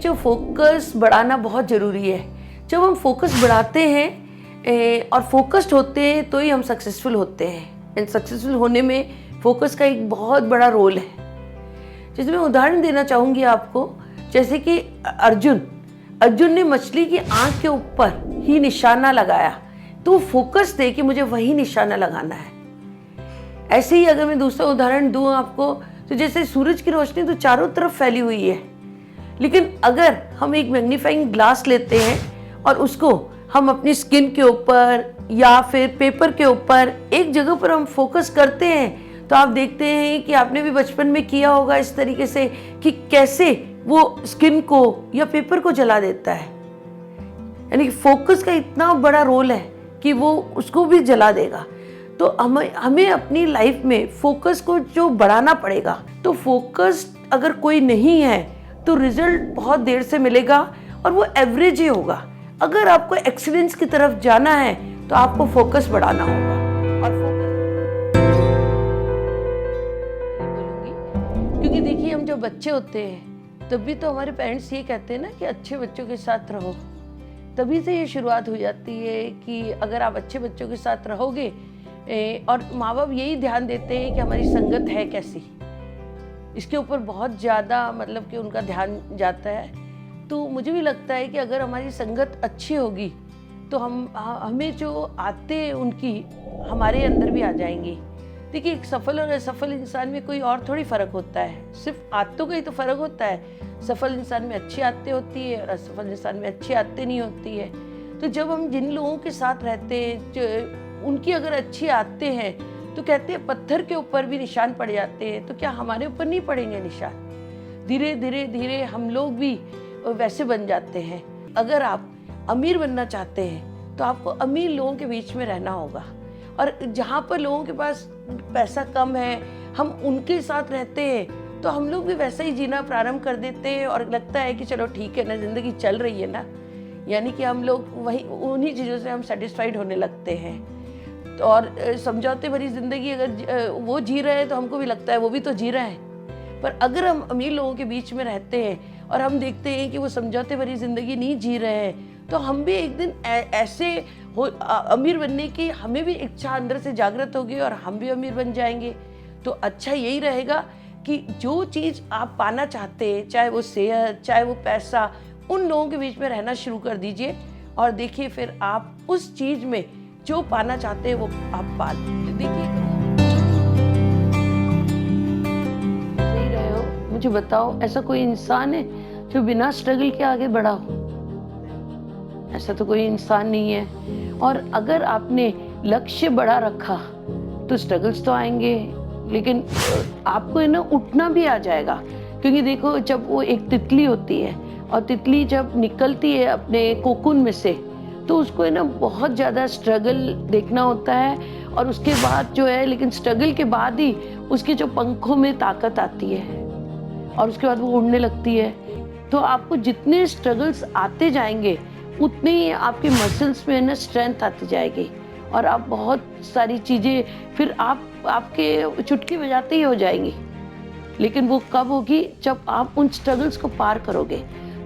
जो फोकस बढ़ाना बहुत ज़रूरी है। जब हम फोकस बढ़ाते हैं और फोकस्ड होते हैं तो ही हम सक्सेसफुल होते हैं। एंड सक्सेसफुल होने में फोकस का एक बहुत बड़ा रोल है। जैसे मैं उदाहरण देना चाहूँगी आपको, जैसे कि अर्जुन ने मछली की आँख के ऊपर ही निशाना लगाया, तो फोकस थे कि मुझे वही निशाना लगाना है। ऐसे ही अगर मैं दूसरा उदाहरण दूँ आपको, तो जैसे सूरज की रोशनी तो चारों तरफ फैली हुई है, लेकिन अगर हम एक मैग्नीफाइंग ग्लास लेते हैं और उसको हम अपनी स्किन के ऊपर या फिर पेपर के ऊपर एक जगह पर हम फोकस करते हैं, तो आप देखते हैं कि आपने भी बचपन में किया होगा इस तरीके से कि कैसे वो स्किन को या पेपर को जला देता है। यानी कि फोकस का इतना बड़ा रोल है कि वो उसको भी जला देगा। तो हमें अपनी लाइफ में फोकस को जो बढ़ाना पड़ेगा। तो फोकस अगर कोई नहीं है तो रिजल्ट बहुत देर से मिलेगा और वो एवरेज ही होगा। अगर आपको एक्सीलेंस की तरफ जाना है तो आपको फोकस बढ़ाना होगा। और क्योंकि देखिए, हम जब बच्चे होते हैं तब भी तो हमारे पेरेंट्स ये कहते हैं ना कि अच्छे बच्चों के साथ रहो। तभी से ये शुरुआत हो जाती है कि अगर आप अच्छे बच्चों के साथ रहोगे, और माँ बाप यही ध्यान देते हैं कि हमारी संगत है कैसी, इसके ऊपर बहुत ज़्यादा मतलब कि उनका ध्यान जाता है। तो मुझे भी लगता है कि अगर हमारी संगत अच्छी होगी तो हमें जो आते उनकी हमारे अंदर भी आ जाएंगी। देखिए, एक सफल और असफल इंसान में कोई और थोड़ी फ़र्क होता है, सिर्फ आदतों का ही तो फ़र्क होता है। सफल इंसान में अच्छी आदतें होती है और असफल इंसान में अच्छी आदतें नहीं होती है। तो जब हम जिन लोगों के साथ रहते हैं, उनकी अगर अच्छी आदतें हैं, तो कहते हैं पत्थर के ऊपर भी निशान पड़ जाते हैं, तो क्या हमारे ऊपर नहीं पड़ेंगे निशान? धीरे धीरे धीरे हम लोग भी वैसे बन जाते हैं। अगर आप अमीर बनना चाहते हैं तो आपको अमीर लोगों के बीच में रहना होगा, और जहाँ पर लोगों के पास पैसा कम है हम उनके साथ रहते हैं तो हम लोग भी वैसा ही जीना प्रारंभ कर देते हैं और लगता है कि चलो ठीक है ना, ज़िंदगी चल रही है ना। यानी कि हम लोग वही उन्हीं चीज़ों से हम सेटिस्फाइड होने लगते हैं। तो और समझौते भरी ज़िंदगी अगर वो जी रहे हैं तो हमको भी लगता है वो भी तो जी रहा है। पर अगर हम अमीर लोगों के बीच में रहते हैं और हम देखते हैं कि वो समझौते भरी ज़िंदगी नहीं जी रहे हैं, तो हम भी एक दिन ऐसे अमीर बनने की हमें भी इच्छा अंदर से जागृत होगी और हम भी अमीर बन जाएंगे। तो अच्छा यही रहेगा कि जो चीज़ आप पाना चाहते हैं, चाहे वो सेहत चाहे वो पैसा, उन लोगों के बीच में रहना शुरू कर दीजिए और देखिए फिर आप उस चीज़ में जो पाना चाहते हैं वो आप पा लेंगे। देखिए, सही रहे हो, मुझे बताओ ऐसा कोई इंसान है जो बिना स्ट्रगल के आगे बढ़ा हो? ऐसा तो कोई इंसान नहीं है। और अगर आपने लक्ष्य बड़ा रखा तो स्ट्रगल्स तो आएंगे, लेकिन आपको है ना उठना भी आ जाएगा। क्योंकि देखो, जब वो एक तितली होती है और तितली जब निकलती है अपने कोकून में से, तो उसको है ना बहुत ज़्यादा स्ट्रगल देखना होता है और उसके बाद जो है, लेकिन स्ट्रगल के बाद ही उसके जो पंखों में ताकत आती है और उसके बाद वो उड़ने लगती है। तो आपको जितने स्ट्रगल्स आते जाएंगे उतने ही आपके मसल्स में ना स्ट्रेंथ आती जाएगी और आप बहुत सारी चीज़ें फिर आपके चुटकी बजाते ही हो जाएंगी। लेकिन वो कब होगी? जब आप उन स्ट्रगल्स को पार करोगे।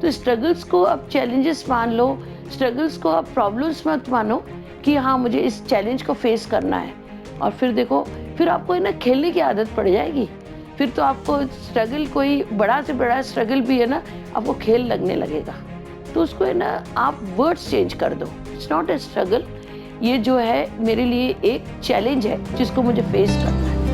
तो स्ट्रगल्स को आप चैलेंजेस मान लो, स्ट्रगल्स को आप प्रॉब्लम्स मत मानो कि हाँ मुझे इस चैलेंज को फेस करना है। और फिर देखो, फिर आपको है ना खेलने की आदत पड़ जाएगी। फिर तो आपको स्ट्रगल, कोई बड़ा से बड़ा स्ट्रगल भी है ना, आपको खेल लगने लगेगा। तो उसको है ना आप वर्ड्स चेंज कर दो, इट्स नॉट ए स्ट्रगल, ये जो है मेरे लिए एक चैलेंज है जिसको मुझे फेस करना है।